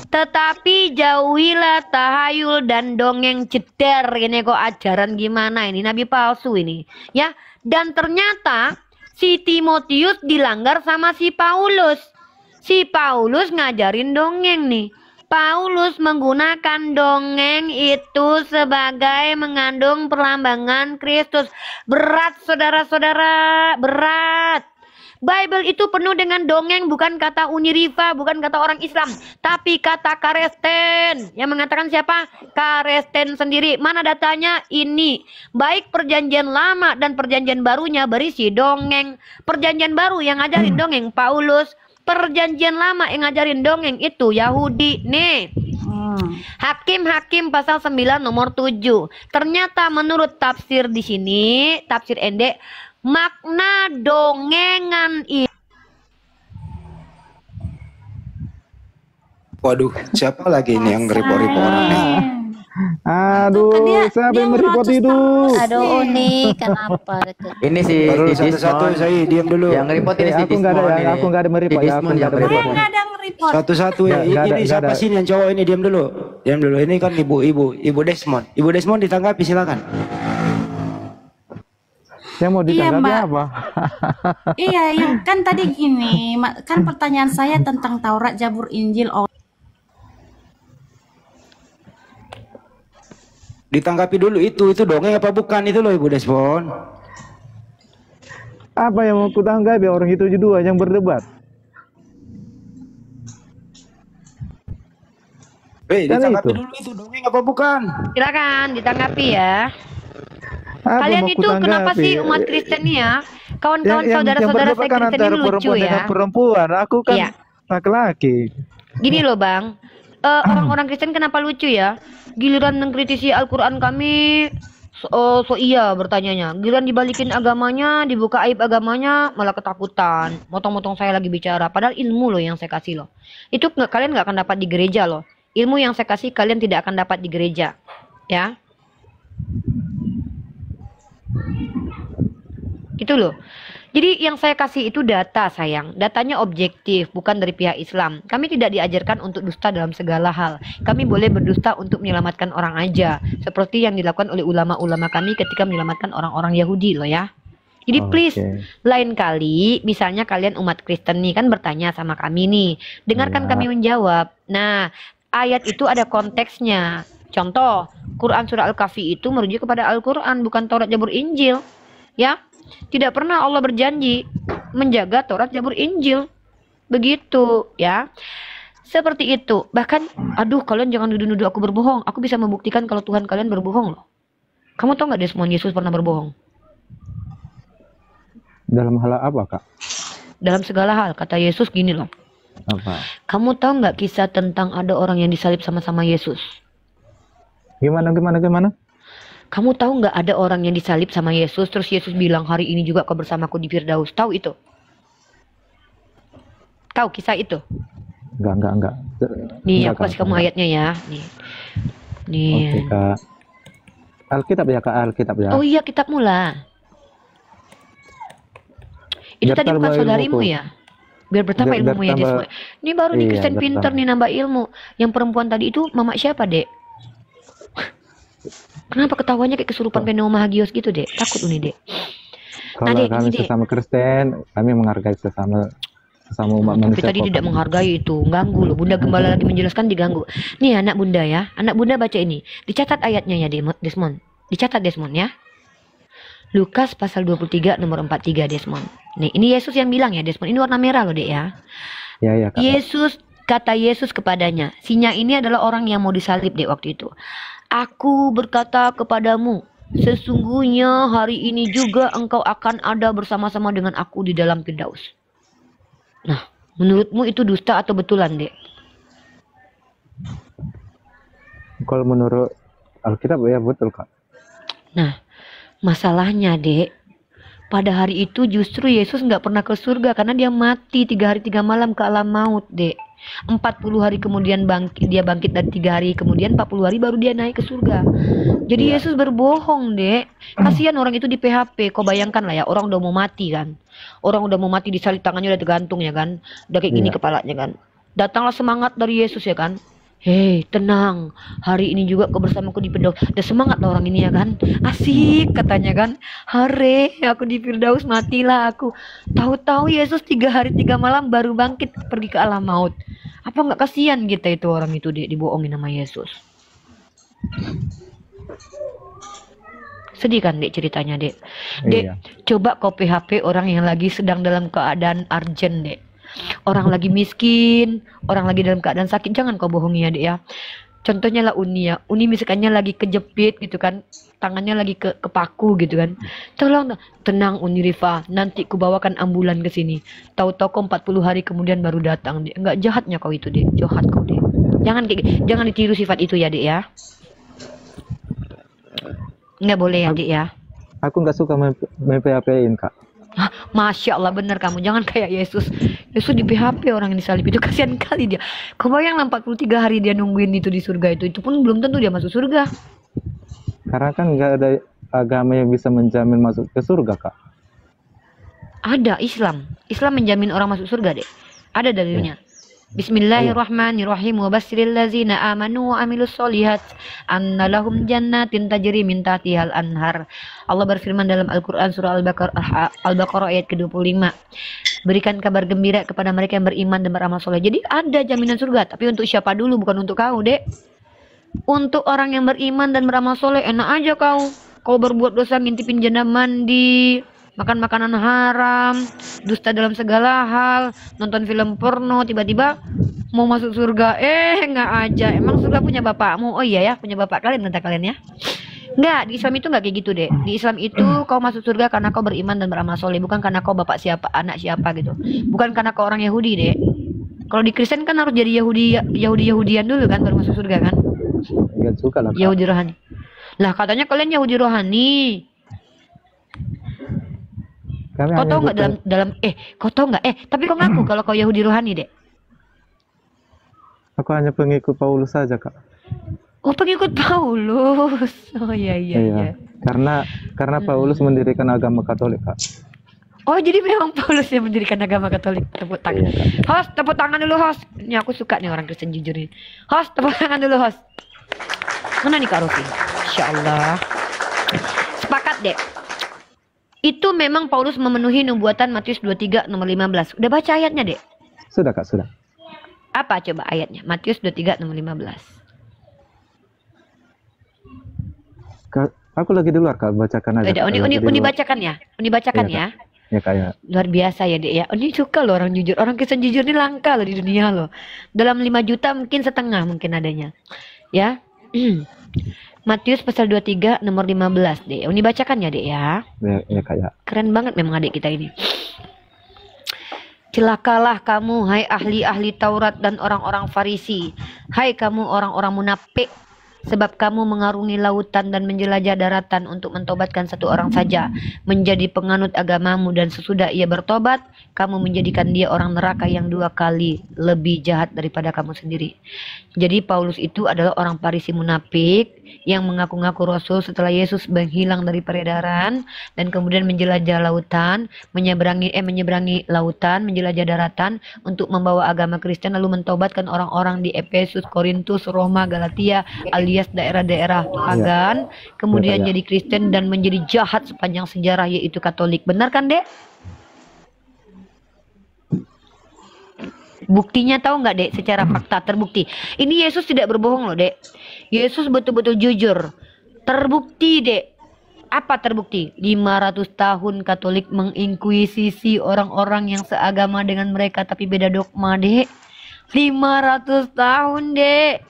Tetapi jauhilah tahayul dan dongeng ceder. Ini kok ajaran gimana ini? Nabi palsu ini. Ya, dan ternyata si Timotius dilanggar sama si Paulus. Si Paulus ngajarin dongeng nih. Paulus menggunakan dongeng itu sebagai mengandung perlambangan Kristus. Berat saudara-saudara, berat. Bible itu penuh dengan dongeng, bukan kata Uniriva, bukan kata orang Islam, tapi kata Karesten. Yang mengatakan siapa? Karesten sendiri. Mana datanya? Ini. Baik perjanjian lama dan perjanjian barunya berisi dongeng. Perjanjian baru yang ngajarin dongeng Paulus. Perjanjian lama yang ngajarin dongeng itu Yahudi. Nih. Hakim-Hakim pasal 9 nomor 7. Ternyata menurut tafsir di sini, tafsir Ende, makna dongengan itu. Waduh, siapa lagi ini yang report-report orang nih? Aduh, siapa yang mereport itu? Aduh, nih kenapa itu? Ini si Baru si satu-satu, Dismon. saya diam dulu. Yang report ini si Aku nggak ada, Dismon ini. aku nggak ada mereport Si ya, aku Dismon nggak yang ada report. mereport. Saya nggak ada report. Satu-satu ya. Nggak ada, Ini nggak siapa ada. sih ini yang cowok ini? Diam dulu. Diam dulu. Ini kan ibu Desmond. Ibu Desmond ditanggapi silakan. Yang mau ditanggapi Mbak. apa? Iya, yang kan tadi gini, kan pertanyaan saya tentang Taurat, Zabur, Injil. Ditanggapi dulu itu dongeng apa bukan itu loh Ibu Desmond. Apa yang mau kutanggapi orang itu dua yang berdebat? Kan Ditanggapi itu. dulu itu dongeng apa bukan? Silakan ditanggapi ya. Apa Kalian mau itu kenapa kutanggapi? sih umat Kristen nih ya? Kawan-kawan saudara-saudara berdebat saya kan Kristen antara ini lucu perempuan ya. dengan perempuan. Aku kan Iya. laki-laki. Gini loh Bang, orang-orang Kristen kenapa lucu ya? Giliran mengkritisi Al-Quran kami, so iya bertanyanya. Giliran dibalikin agamanya, dibuka aib agamanya, malah ketakutan. Motong-motong saya lagi bicara. Padahal ilmu loh yang saya kasih loh. Itu kalian nggak akan dapat di gereja loh. Ilmu yang saya kasih kalian tidak akan dapat di gereja. Ya. Itu loh. Jadi yang saya kasih itu data sayang. Datanya objektif, bukan dari pihak Islam. Kami tidak diajarkan untuk dusta dalam segala hal. Kami boleh berdusta untuk menyelamatkan orang aja. Seperti yang dilakukan oleh ulama-ulama kami ketika menyelamatkan orang-orang Yahudi loh ya. Jadi please, lain kali misalnya kalian umat Kristen nih kan bertanya sama kami nih. Dengarkan kami menjawab. Nah, ayat itu ada konteksnya. Contoh, Quran surah Al-Kahfi itu merujuk kepada Al-Quran, bukan Taurat, Zabur, Injil. Ya. Tidak pernah Allah berjanji menjaga Taurat, Zabur, Injil. Begitu ya. Seperti itu. Bahkan, aduh kalian jangan nuduh-nuduh aku berbohong. Aku bisa membuktikan kalau Tuhan kalian berbohong loh. Kamu tahu nggak Desmond, Yesus pernah berbohong? Dalam hal apa, Kak? Dalam segala hal. Kata Yesus gini loh. Apa? Kamu tahu nggak kisah tentang ada orang yang disalib sama-sama Yesus? Gimana? Kamu tahu nggak ada orang yang disalib sama Yesus, terus Yesus bilang hari ini juga kau bersamaku di Firdaus. Tahu itu? Tahu kisah itu? Enggak. Nih, Enggak, aku kasih Kak. kamu ayatnya ya. Nih. Oke, Kak. Alkitab ya, Kak, Alkitab ya. Oh iya, kitab mula. Itu Biar tadi bukan tambah saudarimu ilmuku. ya? Biar bertambah Biar ilmumu ya, tambah- Desmond. Ini baru nih Iya, Kristen biar pinter tambah. nih nambah ilmu. Yang perempuan tadi itu mama siapa, Dek? Kenapa ketawanya kayak kesurupan Pneuma Hagios gitu, Dek? Takut nih, Dek. Kalau Dek, kami gini, Dek. sesama Kristen, kami menghargai sesama umat Tapi manusia. tadi kok. tidak menghargai itu, ganggu loh. Bunda Gembala lagi menjelaskan diganggu. Nih anak bunda ya, anak bunda baca ini. Dicatat ayatnya ya Desmond. Dicatat Desmond ya. Lukas pasal 23 nomor 43 Desmond. Nih ini Yesus yang bilang ya Desmond. Ini warna merah loh Dek ya. Ya, Kak. Kata Yesus kepadanya, singa ini adalah orang yang mau disalib Dek waktu itu. Aku berkata kepadamu, sesungguhnya hari ini juga engkau akan ada bersama-sama dengan aku di dalam Firdaus. Nah, menurutmu itu dusta atau betulan, Dek? Kalau menurut Alkitab ya betul, Kak. Nah, masalahnya, Dek, pada hari itu justru Yesus nggak pernah ke surga karena dia mati 3 hari 3 malam ke alam maut, Dek. 40 hari kemudian dia bangkit dan 3 hari kemudian 40 hari baru dia naik ke surga. Jadi Yesus berbohong, Dek. Kasihan orang itu di PHP. Kau bayangkan lah ya, orang udah mau mati kan. Orang udah mau mati disalib tangannya udah tergantung ya kan. Udah kayak gini kepalanya kan. Datanglah semangat dari Yesus ya kan. Hei, tenang. Hari ini juga kau bersamaku di Firdaus. Udah semangat lah orang ini ya kan. Asik katanya kan. Hore, aku di Firdaus, matilah aku. Tahu-tahu Yesus 3 hari 3 malam baru bangkit pergi ke alam maut. Apa nggak kasihan kita itu orang itu, Dek, dibohongin sama Yesus? Sedih kan, Dek, ceritanya, Dek. Dek, Iya. coba kau PHP orang yang lagi sedang dalam keadaan urgent, Dek. Orang lagi miskin, orang lagi dalam keadaan sakit, jangan kau bohongi ya, Dek ya. Contohnya lah Uni ya. Uni misalkannya lagi kejepit gitu kan, tangannya lagi kepaku gitu kan. Tolong, tenang Uni Rifa, nanti ku bawakan ambulan ke sini. Tahu-tahu kau 40 hari kemudian baru datang, Dek. Enggak, jahatnya kau itu, Dek. Jahat kau, Dek. Jangan ditiru sifat itu ya, Dek ya. Nggak boleh ya, Dek ya. Aku nggak suka PHP-in, Kak. Hah, Masya Allah, bener kamu. Jangan kayak Yesus. Yesus di PHP orang yang disalib itu, kasihan kali dia. Kau bayang 43 hari dia nungguin itu di surga itu. Itu pun belum tentu dia masuk surga. Karena kan nggak ada agama yang bisa menjamin masuk ke surga, Kak. Ada Islam. Islam menjamin orang masuk surga, Dek. Ada dalilnya. Bismillahirrahmanirrahim. Wa basyiril ladzina amanu wa amilus solihat anna lahum jannatin tajri min tahtihal anhar. Allah berfirman dalam Al-Qur'an surah Al-Baqarah ayat ke-25. Berikan kabar gembira kepada mereka yang beriman dan beramal soleh. Jadi ada jaminan surga, tapi untuk siapa dulu, bukan untuk kau, Dek. Untuk orang yang beriman dan beramal soleh, enak aja kau. Kau berbuat dosa, ngintipin janda mandi, makan makanan haram, dusta dalam segala hal, nonton film porno, tiba-tiba mau masuk surga. Nggak aja. Emang surga punya bapakmu? Oh iya ya, punya bapak kalian, kata kalian ya. Nggak, di Islam itu nggak kayak gitu, Dek. Di Islam itu kau masuk surga karena kau beriman dan beramal soleh, bukan karena kau bapak siapa, anak siapa gitu. Bukan karena kau orang Yahudi, Dek. Kalau di Kristen kan harus jadi Yahudian dulu kan baru masuk surga kan? Nggak suka lah, Kak. Yahudi rohani. Lah katanya kalian Yahudi rohani. Kami Kau hanya tahu nggak butuh- kau tahu nggak? Tapi kau ngaku kalau kau Yahudi rohani, Dek. Aku hanya pengikut Paulus saja, Kak. Oh, pengikut Paulus. Oh iya. Karena Paulus mendirikan agama Katolik, Kak. Oh, jadi memang Paulus yang mendirikan agama Katolik. Tepuk tangan. Iya, Kak. Host, tepuk tangan dulu, host. Ini aku suka nih orang Kristen jujur ini. Host, tepuk tangan dulu, host. Mana nih Kak Rofi? Insya Allah. Sepakat, Dek. Itu memang Paulus memenuhi nubuatan Matius 23 nomor 15. Udah baca ayatnya, Dek? Sudah, Kak, sudah. Apa coba ayatnya? Matius 23 nomor 15. Kak, aku lagi di luar, Kak. Bacakan aja. Udah, Kak. Lagi di Uni luar. bacakan ya. Uni bacakan Iya, ya. Ya, Kak, ya. Luar biasa ya, Dek ya. Uni suka loh orang jujur. Orang Kristen jujur ini langka loh di dunia loh. Dalam 5 juta mungkin setengah mungkin adanya. Ya. Matius pasal 23 nomor 15, Dek. Uni bacakan ya, Dek ya. Ya, Kak, ya. Keren banget memang adik kita ini. Celakalah kamu, hai ahli-ahli Taurat dan orang-orang Farisi. Hai kamu orang-orang munafik. Sebab kamu mengarungi lautan dan menjelajah daratan untuk mentobatkan satu orang saja menjadi penganut agamamu, dan sesudah ia bertobat, kamu menjadikan dia orang neraka yang 2 kali lebih jahat daripada kamu sendiri. Jadi Paulus itu adalah orang Farisi munafik yang mengaku-ngaku Rasul setelah Yesus menghilang dari peredaran, dan kemudian menjelajah lautan, menyeberangi lautan, menjelajah daratan untuk membawa agama Kristen, lalu mentobatkan orang-orang di Efesus, Korintus, Roma, Galatia, alias daerah-daerah pagan, kemudian Ya. jadi Kristen dan menjadi jahat sepanjang sejarah, yaitu Katolik. Benar kan, Dek? Buktinya tahu nggak, Dek? Secara fakta terbukti. Ini Yesus tidak berbohong loh, Dek. Yesus betul-betul jujur. Terbukti, Dek. Apa terbukti? 500 tahun Katolik menginkuisisi orang-orang yang seagama dengan mereka tapi beda dogma, Dek. 500 tahun, Dek.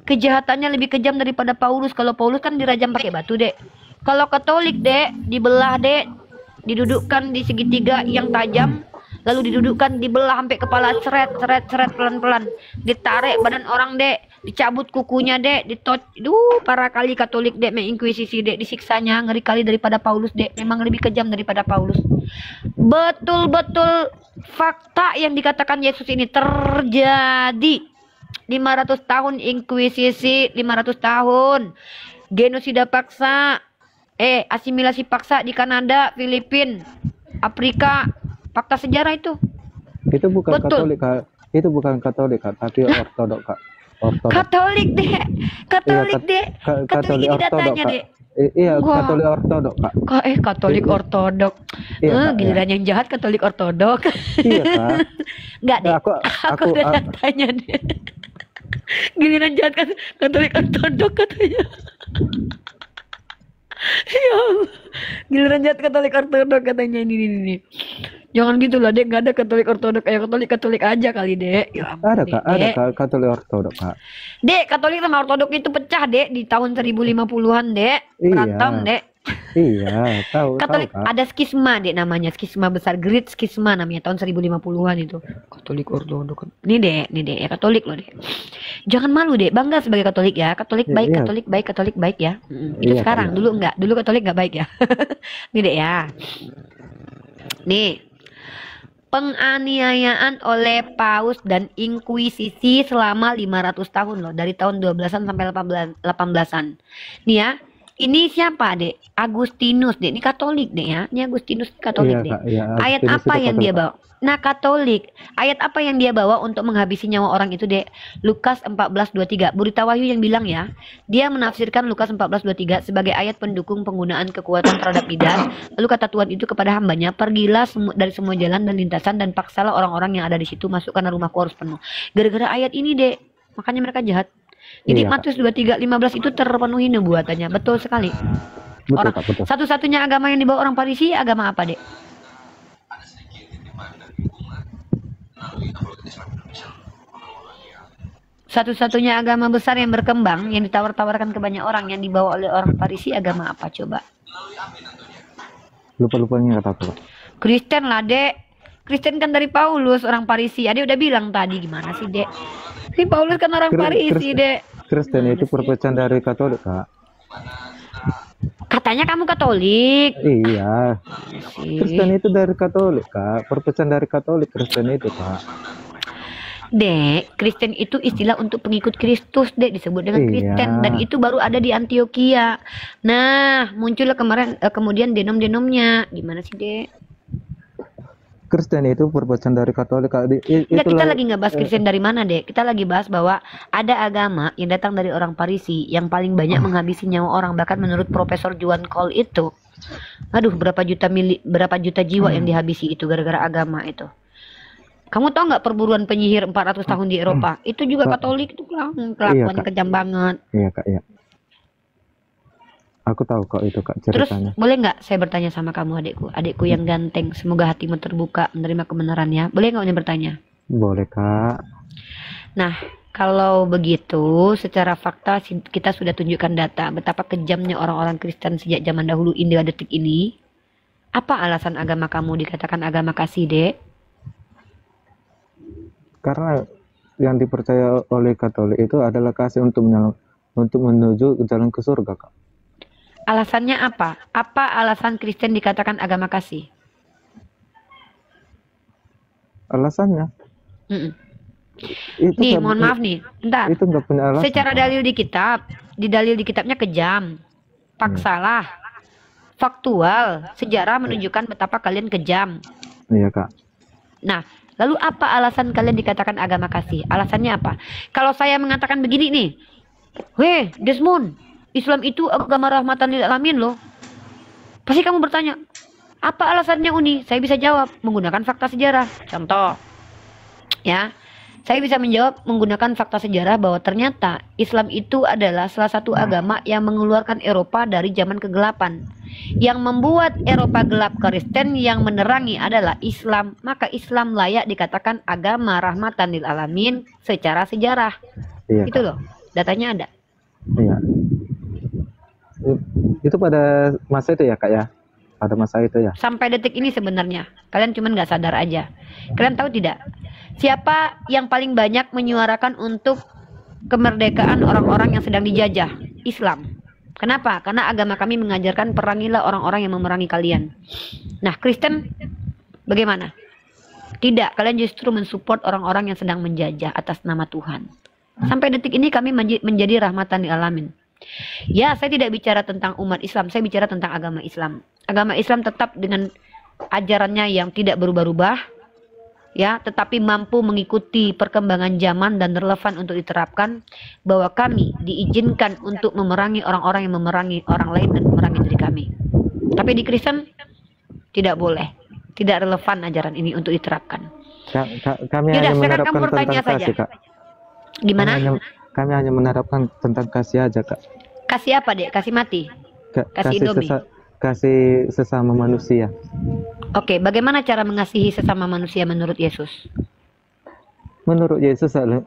Kejahatannya lebih kejam daripada Paulus. Kalau Paulus kan dirajam pakai batu, Dek. Kalau Katolik, Dek, dibelah, Dek. Didudukkan di segitiga yang tajam, lalu didudukkan, dibelah sampai kepala, seret pelan-pelan, ditarik badan orang, Dek, dicabut kukunya, Dek, parah kali Katolik, Dek, menginkuisisi, Dek, disiksanya ngeri kali daripada Paulus, Dek. Memang lebih kejam daripada Paulus. Betul-betul fakta yang dikatakan Yesus ini terjadi. 500 tahun inkuisisi, 500 tahun genosida paksa, asimilasi paksa di Kanada, Filipina, Afrika. Fakta sejarah itu. Itu bukan Betul. Katolik, Kak. Itu bukan Katolik Kak, tapi Ortodok Kak. Ortodok. Katolik, Dek. Katolik, Dek. Katolik ini datanya, Kak. Dek. Iya, Wah. Katolik Ortodok Kak. Katolik ortodok. Iya, Kak, Giliran yang jahat Katolik ortodok. Iya Kak. Enggak, Dek. Nah, Aku udah datanya, Dek. Giliran jahat Katolik ortodok katanya. Ya Allah. Giliran jahat Katolik ortodok katanya ini. Jangan gitu lah, Dek. Gak ada Katolik ortodok. Kayak Katolik aja kali, Dek. Ya ampun, Ada Dek. Kak, ada Kak Katolik Ortodok Kak. Dek, Katolik sama ortodok itu pecah, Dek, di tahun 1050-an, Dek. Berantem, Dek. Iya, tahu Katolik Kak. ada skisma, Dek, namanya. Skisma besar, Great Skisma namanya, tahun 1050-an itu. Katolik ortodok. Nih, Dek, ya Katolik loh, Dek. Jangan malu, Dek. Bangga sebagai Katolik ya. Katolik baik, Iya. Katolik baik ya. Itu Iya, sekarang, Kak. dulu enggak. Dulu Katolik enggak baik ya. Nih, Dek ya. Nih. Penganiayaan oleh Paus dan Inkuisisi selama 500 tahun loh, dari tahun 12-an sampai 18-an. Nih ya, ini siapa, Dek? Agustinus, Dek. Ini Katolik, Dek ya. Ini Agustinus Katolik, Iya, Dek. Kak, iya. Ayat Agustinus apa itu yang dia Katolik, bawa? Nah, Katolik. Ayat apa yang dia bawa untuk menghabisi nyawa orang itu, Dek? Lukas 14:23. Berita Wahyu yang bilang ya, dia menafsirkan Lukas 14:23 sebagai ayat pendukung penggunaan kekuatan terhadap lidah. Lalu kata Tuhan itu kepada hambanya, pergilah dari semua jalan dan lintasan dan paksalah orang-orang yang ada di situ masuk karena rumahku harus penuh. Gara-gara ayat ini, Dek, makanya mereka jahat. Jadi Iya, Matius 23:15 itu terpenuhi nubuatannya. Betul sekali. Betul Kak, betul. Satu-satunya agama yang dibawa orang Parisi agama apa, Dek? Satu-satunya agama besar yang berkembang yang ditawar-tawarkan ke banyak orang yang dibawa oleh orang Parisi agama apa coba? Lupa-lupanya kata aku Kak. Kristen lah, Dek. Kristen kan dari Paulus, orang Parisi. Ade udah bilang tadi, gimana sih, Dek? Si Paulus kan orang Parisi, Dek. Kristen itu perpecahan dari Katolik Kak. Katanya kamu Katolik. Iya. Sih. Kristen itu dari Katolik Kak. Perpecahan dari Katolik Kristen itu Kak. Dek, Kristen itu istilah untuk pengikut Kristus, Dek, disebut dengan Iya. Kristen, dan itu baru ada di Antioquia. Nah, muncullah kemudian denom-denomnya. Gimana sih, Dek? Kristen itu perpecahan dari Katolik Kak. Enggak, kita lagi nggak bahas Kristen dari mana, Dek. Kita lagi bahas bahwa ada agama yang datang dari orang Parisi yang paling banyak menghabisi nyawa orang. Bahkan menurut Profesor Juan Cole itu, aduh, berapa juta jiwa yang dihabisi itu gara-gara agama itu. Kamu tahu nggak perburuan penyihir 400 tahun di Eropa? Itu juga Katolik tuh, kelakuannya Kak. kejam banget. Iya Kak, iya. Aku tahu kok itu Kak Terus ceritanya. boleh nggak saya bertanya sama kamu, adikku yang ganteng, semoga hatimu terbuka menerima kebenarannya. Boleh nggak Uni bertanya? Boleh Kak. Nah, kalau begitu, secara fakta kita sudah tunjukkan data betapa kejamnya orang-orang Kristen sejak zaman dahulu hingga detik ini. Apa alasan agama kamu dikatakan agama kasih, Dek? Karena yang dipercaya oleh Katolik itu adalah kasih untuk menuju jalan ke surga Kak. Alasannya apa? Apa alasan Kristen dikatakan agama kasih? Alasannya Mm-mm. itu Nih, nggak- mohon maaf nih, bentar. Itu nggak punya alasan. Secara Kak. dalil di kitabnya kejam, paksalah, faktual, sejarah menunjukkan betapa kalian kejam. Iya Kak. Nah, lalu apa alasan kalian dikatakan agama kasih? Alasannya apa? Kalau saya mengatakan begini nih, weh, Desmond, Islam itu agama rahmatan lil alamin loh. Pasti kamu bertanya, apa alasannya Uni? Saya bisa jawab menggunakan fakta sejarah. Contoh, ya, saya bisa menjawab menggunakan fakta sejarah bahwa ternyata Islam itu adalah salah satu agama yang mengeluarkan Eropa dari zaman kegelapan. Yang membuat Eropa gelap Kristen yang menerangi adalah Islam. Maka Islam layak dikatakan agama rahmatan lil alamin secara sejarah. Iya Itu Kak. loh, datanya ada. Iya. Itu pada masa itu ya Kak ya. Pada masa itu ya. Sampai detik ini sebenarnya kalian cuman nggak sadar aja. Kalian tahu tidak siapa yang paling banyak menyuarakan untuk kemerdekaan orang-orang yang sedang dijajah? Islam. Kenapa? Karena agama kami mengajarkan perangilah orang-orang yang memerangi kalian. Nah, Kristen bagaimana? Tidak, kalian justru mensupport orang-orang yang sedang menjajah atas nama Tuhan. Sampai detik ini kami menjadi rahmatan lil alamin. Ya, saya tidak bicara tentang umat Islam, saya bicara tentang agama Islam. Agama Islam tetap dengan ajarannya yang tidak berubah-ubah. ya, tetapi mampu mengikuti perkembangan zaman dan relevan untuk diterapkan, bahwa kami diizinkan untuk memerangi orang-orang yang memerangi orang lain dan memerangi diri kami. Tapi di Kristen tidak boleh, tidak relevan ajaran ini untuk diterapkan. Kami Yaudah, hanya sekarang menerapkan kamu bertanya tentang kasih, saja. Kak. Gimana? Kami hanya menerapkan tentang kasih aja, Kak. Kasih apa, Dek? Kasih mati? Kasih Indomie? Kasih sesama manusia. Oke, bagaimana cara mengasihi sesama manusia menurut Yesus? Menurut Yesus adalah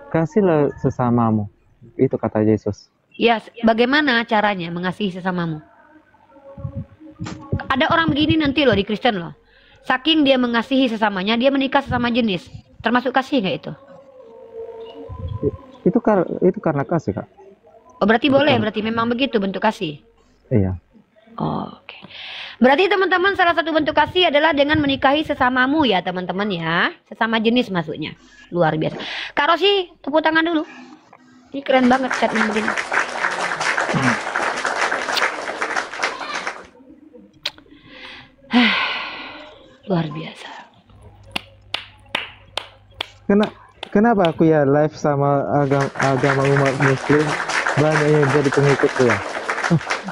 kasihlah sesamamu. Itu kata Yesus. Ya, bagaimana caranya mengasihi sesamamu? Ada orang begini nanti loh di Kristen loh. Saking dia mengasihi sesamanya, dia menikah sesama jenis. Termasuk kasih nggak itu? Itu karena kasih, Kak. Oh, berarti boleh, berarti memang begitu bentuk kasih. Iya. Oh, oke. Berarti teman-teman, salah satu bentuk kasih adalah dengan menikahi sesamamu ya teman-teman ya. Sesama jenis maksudnya. Luar biasa. Kak Rosi, tepuk tangan dulu. Ini keren banget statement begini. Luar biasa. Kenapa aku ya live sama agama umat muslim banyak yang jadi pengikutku ya?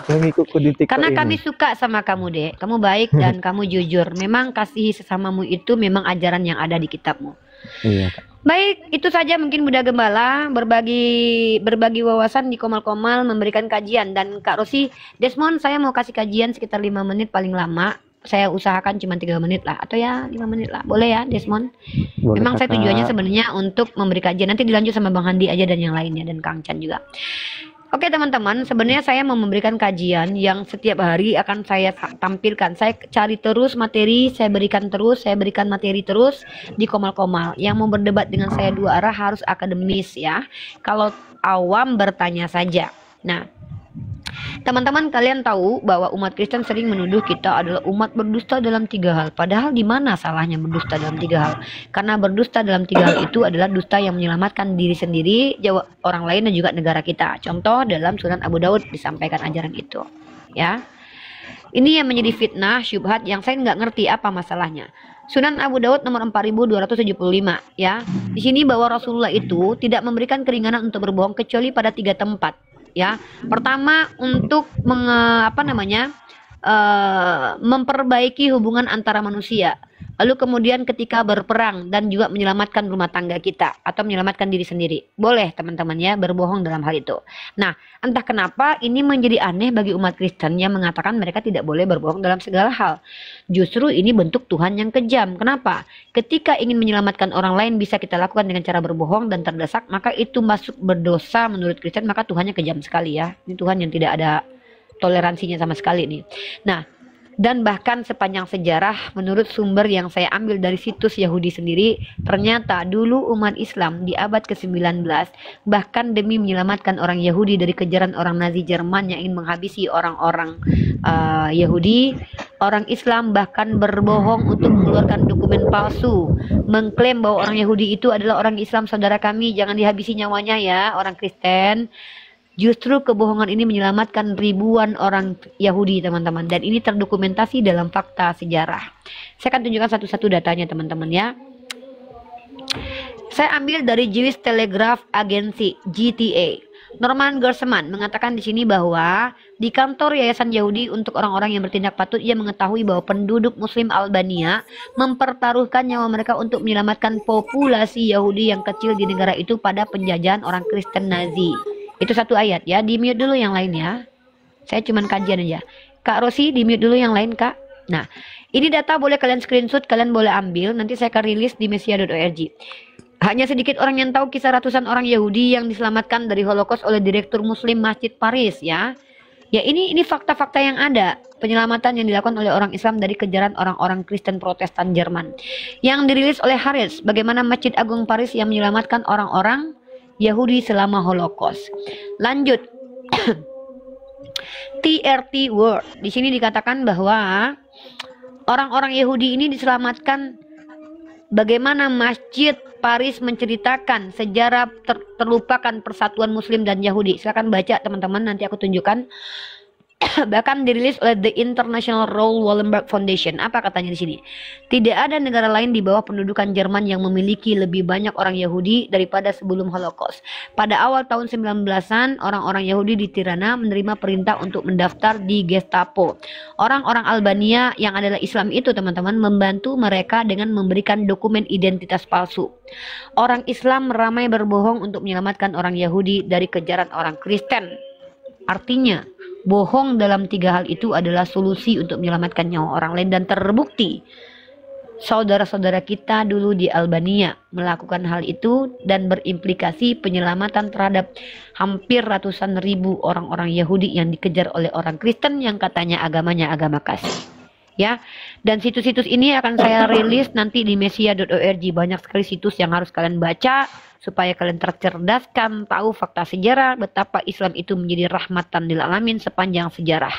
Pengikutku di TikTok Karena ini. kami suka sama kamu, Dek. Kamu baik dan kamu jujur. Memang kasihi sesamamu itu memang ajaran yang ada di kitabmu. Iya, Kak. Baik, itu saja mungkin Bunda Gembala berbagi wawasan di Komal-Komal, memberikan kajian. Dan Kak Rosi, Desmond, saya mau kasih kajian sekitar 5 menit paling lama. Saya usahakan cuma 3 menit lah, atau ya 5 menit lah. Boleh ya, Desmond? Boleh, Memang saya Kakak. tujuannya sebenarnya untuk memberi kajian. Nanti dilanjut sama Bang Handi aja dan yang lainnya, dan Kang Chan juga. Oke teman-teman, sebenarnya saya mau memberikan kajian yang setiap hari akan saya tampilkan. Saya cari terus materi, saya berikan materi terus di Komal-Komal. Yang mau berdebat dengan saya dua arah harus akademis ya. Kalau awam bertanya saja. Nah, teman-teman, kalian tahu bahwa umat Kristen sering menuduh kita adalah umat berdusta dalam 3 hal. Padahal di mana salahnya berdusta dalam 3 hal? Karena berdusta dalam 3 hal itu adalah dusta yang menyelamatkan diri sendiri, orang lain dan juga negara kita. Contoh dalam Sunan Abu Daud disampaikan ajaran itu. Ya, ini yang menjadi fitnah, syubhat yang saya nggak ngerti apa masalahnya. Sunan Abu Daud nomor 4275 ya. Di sini bahwa Rasulullah itu tidak memberikan keringanan untuk berbohong kecuali pada 3 tempat. Ya, pertama untuk memperbaiki hubungan antara manusia. Lalu kemudian ketika berperang dan juga menyelamatkan rumah tangga kita atau menyelamatkan diri sendiri. Boleh teman-teman ya berbohong dalam hal itu. Nah, entah kenapa ini menjadi aneh bagi umat Kristen yang mengatakan mereka tidak boleh berbohong dalam segala hal. Justru ini bentuk Tuhan yang kejam. Kenapa? Ketika ingin menyelamatkan orang lain bisa kita lakukan dengan cara berbohong dan terdesak, maka itu masuk berdosa menurut Kristen, maka Tuhannya kejam sekali ya. Ini Tuhan yang tidak ada toleransinya sama sekali nih. Nah, dan bahkan sepanjang sejarah menurut sumber yang saya ambil dari situs Yahudi sendiri, ternyata dulu umat Islam di abad ke-19 bahkan demi menyelamatkan orang Yahudi dari kejaran orang Nazi Jerman yang ingin menghabisi orang-orang Yahudi, orang Islam bahkan berbohong untuk mengeluarkan dokumen palsu, mengklaim bahwa orang Yahudi itu adalah orang Islam saudara kami, jangan dihabisi nyawanya ya orang Kristen. Justru kebohongan ini menyelamatkan ribuan orang Yahudi teman-teman. Dan ini terdokumentasi dalam fakta sejarah. Saya akan tunjukkan satu-satu datanya teman-teman ya. Saya ambil dari Jewish Telegraph Agency (JTA). Norman Gersman mengatakan di sini bahwa di kantor Yayasan Yahudi untuk orang-orang yang bertindak patut, ia mengetahui bahwa penduduk Muslim Albania mempertaruhkan nyawa mereka untuk menyelamatkan populasi Yahudi yang kecil di negara itu pada penjajahan orang Kristen Nazi. Itu satu ayat ya, di mute dulu yang lain ya. Saya cuman kajian aja. Kak Rosi, di mute dulu yang lain Kak. Nah, ini data boleh kalian screenshot, kalian boleh ambil. Nanti saya akan rilis di mesia.org. Hanya sedikit orang yang tahu kisah ratusan orang Yahudi yang diselamatkan dari Holocaust oleh Direktur Muslim Masjid Paris ya. Ya ini fakta-fakta yang ada. Penyelamatan yang dilakukan oleh orang Islam dari kejaran orang-orang Kristen Protestan Jerman. Yang dirilis oleh Harris, bagaimana Masjid Agung Paris yang menyelamatkan orang-orang Yahudi selama Holocaust. Lanjut. TRT World. Di sini dikatakan bahwa orang-orang Yahudi ini diselamatkan, bagaimana Masjid Paris menceritakan sejarah terlupakan persatuan Muslim dan Yahudi. Silakan baca teman-teman, nanti aku tunjukkan. Bahkan dirilis oleh The International Raoul Wallenberg Foundation. Apa katanya di sini? Tidak ada negara lain di bawah pendudukan Jerman yang memiliki lebih banyak orang Yahudi daripada sebelum Holocaust. Pada awal tahun 19-an, orang-orang Yahudi di Tirana menerima perintah untuk mendaftar di Gestapo. Orang-orang Albania yang adalah Islam itu, teman-teman, membantu mereka dengan memberikan dokumen identitas palsu. Orang Islam ramai berbohong untuk menyelamatkan orang Yahudi dari kejaran orang Kristen. Artinya, bohong dalam 3 hal itu adalah solusi untuk menyelamatkan nyawa orang lain, dan terbukti saudara-saudara kita dulu di Albania melakukan hal itu dan berimplikasi penyelamatan terhadap hampir ratusan ribu orang-orang Yahudi yang dikejar oleh orang Kristen yang katanya agamanya agama kasih. Ya, dan situs-situs ini akan saya rilis nanti di mesia.org. Banyak sekali situs yang harus kalian baca supaya kalian tercerdaskan, tahu fakta sejarah betapa Islam itu menjadi rahmatan lil alamin sepanjang sejarah,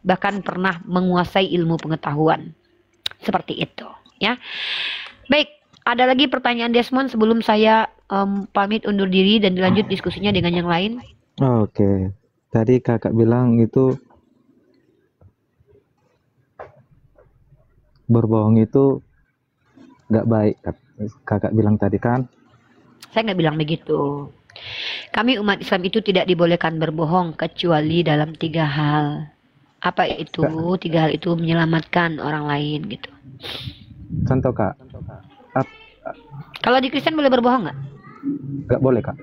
bahkan pernah menguasai ilmu pengetahuan seperti itu. Ya, baik, ada lagi pertanyaan Desmond sebelum saya pamit undur diri dan dilanjut diskusinya dengan yang lain. Oke, tadi kakak bilang itu berbohong itu nggak baik, kakak bilang tadi kan? Saya nggak bilang begitu. Kami umat Islam itu tidak dibolehkan berbohong kecuali dalam 3 hal. Apa itu? 3 hal itu menyelamatkan orang lain gitu. Contoh kak? Kalau di Kristen boleh berbohong nggak? Nggak boleh kak.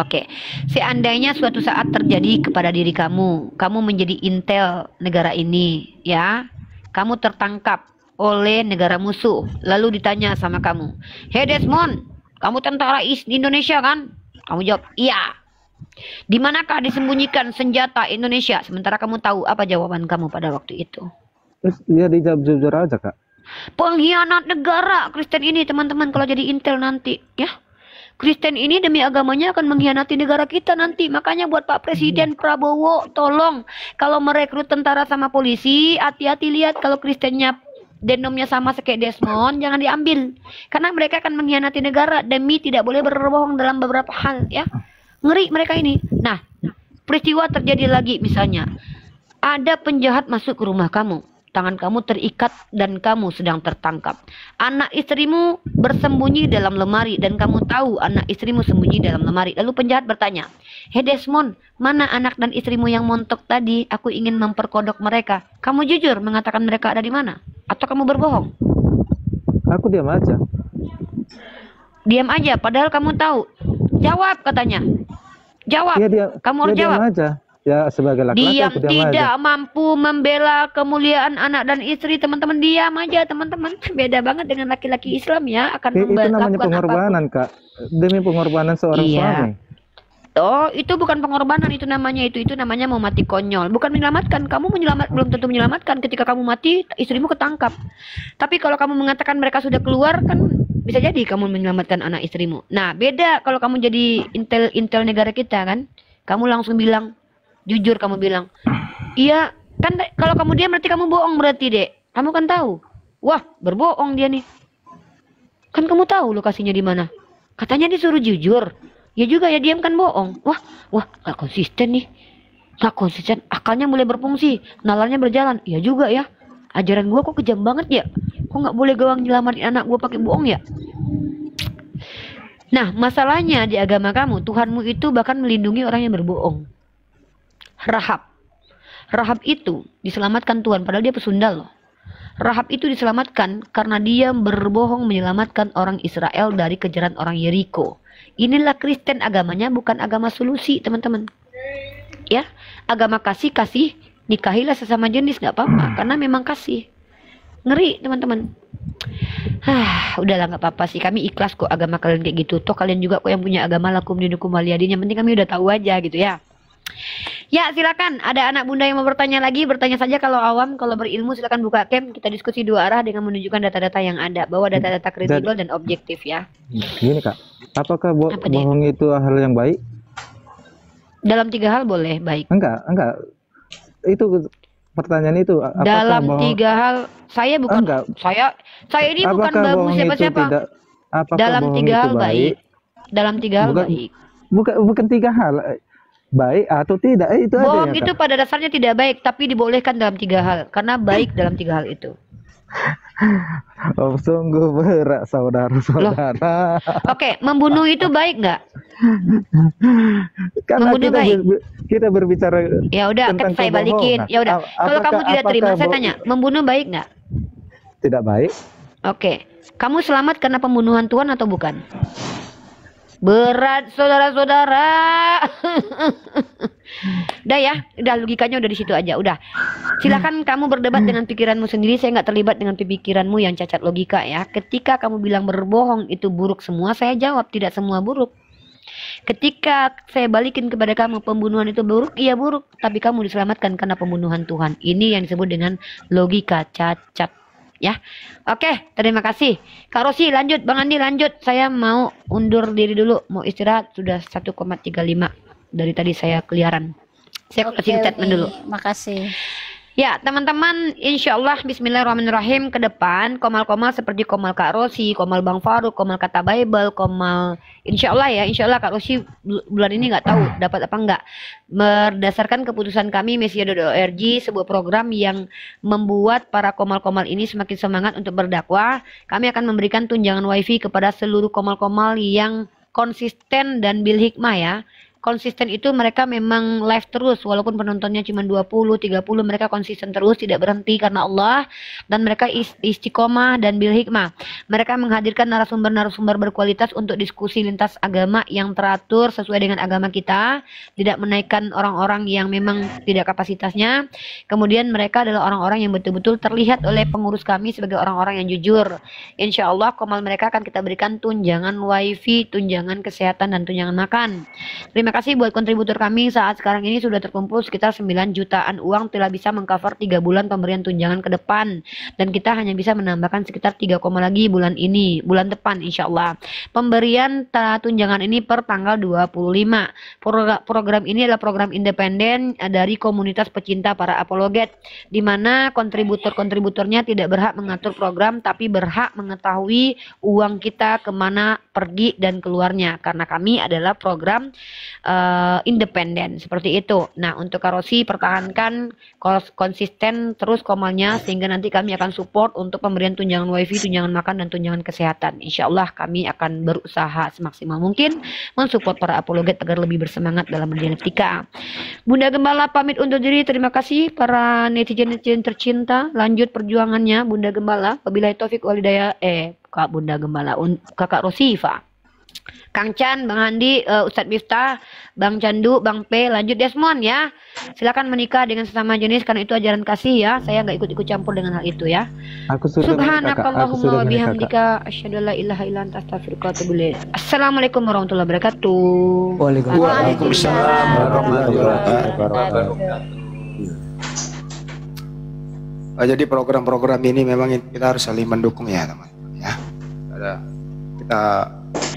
Oke, seandainya suatu saat terjadi kepada diri kamu, kamu menjadi intel negara ini, ya, kamu tertangkap oleh negara musuh, lalu ditanya sama kamu, "Hey Desmond, kamu tentara Indonesia kan?" Kamu jawab, "Iya." "Di manakah disembunyikan senjata Indonesia?" Sementara kamu tahu, apa jawaban kamu pada waktu itu? Terus dia dijawab jujur aja kak. Pengkhianat negara Kristen ini, teman-teman, kalau jadi intel nanti, ya. Kristen ini demi agamanya akan mengkhianati negara kita nanti. Makanya buat Pak Presiden Prabowo, tolong kalau merekrut tentara sama polisi, hati-hati lihat kalau Kristennya denomnya sama kayak Desmond, jangan diambil. Karena mereka akan mengkhianati negara demi tidak boleh berbohong dalam beberapa hal, ya. Ngeri mereka ini. Nah, peristiwa terjadi lagi misalnya. Ada penjahat masuk ke rumah kamu. Tangan kamu terikat dan kamu sedang tertangkap. Anak istrimu bersembunyi dalam lemari dan kamu tahu anak istrimu sembunyi dalam lemari. Lalu penjahat bertanya, "Hey Desmond, mana anak dan istrimu yang montok tadi? Aku ingin memperkodok mereka." Kamu jujur mengatakan mereka ada di mana? Atau kamu berbohong? Aku diam aja. Diam aja, padahal kamu tahu. Jawab katanya. Jawab. Iya, kamu harus diam jawab. aja. Ya sebagai laki-laki Diam aku diam tidak aja. mampu membela kemuliaan anak dan istri, teman-teman. Diam aja, teman-teman. Beda banget dengan laki-laki Islam, ya, akan Itu namanya melakukan pengorbanan kak. Demi pengorbanan seorang suami. Oh, itu bukan pengorbanan, itu namanya mau mati konyol. Bukan menyelamatkan. Kamu belum tentu menyelamatkan. Ketika kamu mati, istrimu ketangkap. Tapi kalau kamu mengatakan mereka sudah keluar, kan bisa jadi kamu menyelamatkan anak istrimu. Nah, beda kalau kamu jadi intel negara kita, kan. Kamu langsung bilang, jujur kamu bilang, "Iya, kan kalau kamu diam berarti kamu bohong berarti, Dek. Kamu kan tahu." Wah, berbohong dia nih. Kan kamu tahu lokasinya di mana. Katanya disuruh jujur. Ya juga ya, diam kan bohong. Wah, gak konsisten nih. Gak konsisten, akalnya mulai berfungsi, nalarnya berjalan. Ya juga ya. Ajaran gua kok kejam banget ya. Kok gak boleh gawang nyelamatin anak gua pakai bohong ya? Nah, masalahnya di agama kamu, Tuhanmu itu bahkan melindungi orang yang berbohong. Rahab itu diselamatkan Tuhan, padahal dia pesundal loh. Rahab itu diselamatkan karena dia berbohong menyelamatkan orang Israel dari kejaran orang Yeriko. Inilah Kristen, agamanya bukan agama solusi, teman-teman. Ya, agama kasih, nikahilah sesama jenis, nggak apa-apa, karena memang kasih. Ngeri, teman-teman. Udahlah, nggak apa-apa sih, kami ikhlas kok agama kalian kayak gitu. Toh kalian juga kok yang punya agama lakum dinukum waliyadin, yang penting kami udah tahu aja gitu ya. Ya, silakan. Ada anak bunda yang mau bertanya lagi, bertanya saja. Kalau awam, kalau berilmu silakan buka cam. Kita diskusi 2 arah dengan menunjukkan data-data yang ada. Bawa data-data kredibel dan objektif ya. Gini kak, apakah Apa dia? bohong itu hal yang baik? Dalam 3 hal boleh baik. Enggak. Itu pertanyaan itu. Apakah Dalam bohong... 3 hal, saya bukan. Enggak. Saya ini bukan Apakah babu bohong itu siapa-siapa. tidak... Apakah Dalam bohong 3 hal itu baik. Dalam 3 hal Bukan- baik. Bukan 3 hal. baik atau tidak, itu aja Bohong ya, itu Kak. pada dasarnya tidak baik, tapi dibolehkan dalam 3 hal. Karena baik dalam 3 hal itu. Oh, sungguh berat saudara-saudara. Oke, membunuh itu baik nggak? Karena Membunuh kita, baik. kita berbicara Ya udah, tentang saya balikin. kebohongan. Ya udah, kalau kamu tidak terima, saya apakah tanya, membunuh baik nggak? tidak baik? Oke, kamu selamat karena pembunuhan Tuhan atau bukan? Berat, saudara-saudara. Udah ya, udah logikanya udah di situ aja. Udah, silakan kamu berdebat dengan pikiranmu sendiri. Saya nggak terlibat dengan pikiranmu yang cacat logika ya. Ketika kamu bilang berbohong itu buruk semua, saya jawab tidak semua buruk. Ketika saya balikin kepada kamu pembunuhan itu buruk, iya buruk. Tapi kamu diselamatkan karena pembunuhan Tuhan. Ini yang disebut dengan logika cacat. Ya, oke, terima kasih Kak Rosi. Lanjut Bang Andi, lanjut. Saya mau undur diri dulu, mau istirahat. Sudah 1,35 dari tadi saya keliaran. Saya kasih statement dulu. Makasih. Ya teman-teman, insya Allah bismillahirrahmanirrahim. Ke depan komal-komal seperti komal Kak Rosi, komal Bang Faruk, komal kata Bible, komal insya Allah ya, insya Allah Kak Rosi bulan ini nggak tahu dapat apa enggak. Berdasarkan keputusan kami Mesia.org, sebuah program yang membuat para komal-komal ini semakin semangat untuk berdakwah. Kami akan memberikan tunjangan wifi kepada seluruh komal-komal yang konsisten dan bil hikmah ya. Konsisten itu mereka memang live terus walaupun penontonnya cuma 20-30, mereka konsisten terus tidak berhenti karena Allah, dan mereka istiqomah dan bil hikmah. Mereka menghadirkan narasumber-narasumber berkualitas untuk diskusi lintas agama yang teratur sesuai dengan agama kita, tidak menaikkan orang-orang yang memang tidak kapasitasnya. Kemudian mereka adalah orang-orang yang betul-betul terlihat oleh pengurus kami sebagai orang-orang yang jujur. Insya Allah komal mereka akan kita berikan tunjangan wifi, tunjangan kesehatan, dan tunjangan makan. Terima kasih buat kontributor kami. Saat sekarang ini sudah terkumpul sekitar 9 jutaan uang, telah bisa mengcover 3 bulan pemberian tunjangan ke depan, dan kita hanya bisa menambahkan sekitar 3, lagi bulan ini, bulan depan insya Allah. Pemberian tunjangan ini per tanggal 25. Program ini adalah program independen dari komunitas pecinta para apologet, di mana kontributor-kontributornya tidak berhak mengatur program, tapi berhak mengetahui uang kita kemana pergi dan keluarnya, karena kami adalah program independen seperti itu. Nah, untuk Kak Rosi pertahankan konsisten terus komalnya, sehingga nanti kami akan support untuk pemberian tunjangan wifi, tunjangan makan, dan tunjangan kesehatan. Insya Allah kami akan berusaha semaksimal mungkin mensupport para apologet agar lebih bersemangat dalam berdialektika. Bunda Gembala pamit undur diri. Terima kasih para netizen-netizen tercinta. Lanjut perjuangannya Bunda Gembala. Wabillahi taufik walhidayah. Kak Bunda Gembala, Kakak Rosifa, Kang Chan, Bang Andi, Ustadz Miftah, Bang Candu, Bang P, lanjut Desmond ya. Silakan menikah dengan sesama jenis karena itu ajaran kasih ya. Saya nggak ikut-ikut campur dengan hal itu ya. Aku sudah Subhanakallahumma wa bihamdika asyhadu an la ilaha illa anta astaghfiruka wa atubu ilaik. Assalamualaikum warahmatullahi wabarakatuh. Waalaikumsalam warahmatullahi wabarakatuh. Jadi program-program ini memang kita harus saling mendukung ya teman-teman ya. Kita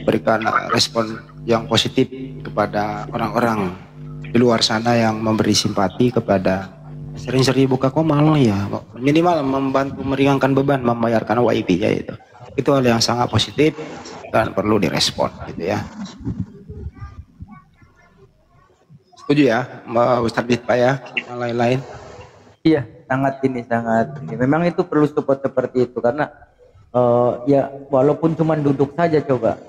berikan respon yang positif kepada orang-orang di luar sana yang memberi simpati kepada, sering-sering buka komal ya, minimal membantu meringankan beban membayarkan wifi ya, itu hal yang sangat positif dan perlu direspon gitu ya. Setuju ya Mbak Ustadz Bitpa ya, yang lain-lain? Iya, sangat. Memang itu perlu support seperti itu karena ya walaupun cuma duduk saja, coba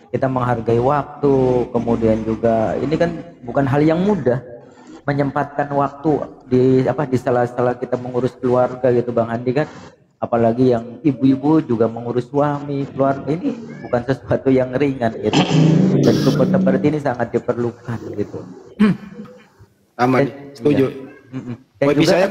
kita menghargai waktu, kemudian juga ini kan bukan hal yang mudah menyempatkan waktu di sela-sela kita mengurus keluarga gitu Bang Andi kan, apalagi yang ibu-ibu juga mengurus suami, keluarga, ini bukan sesuatu yang ringan gitu, dan support seperti ini sangat diperlukan gitu. Aman, setuju. Dan Wifi juga saya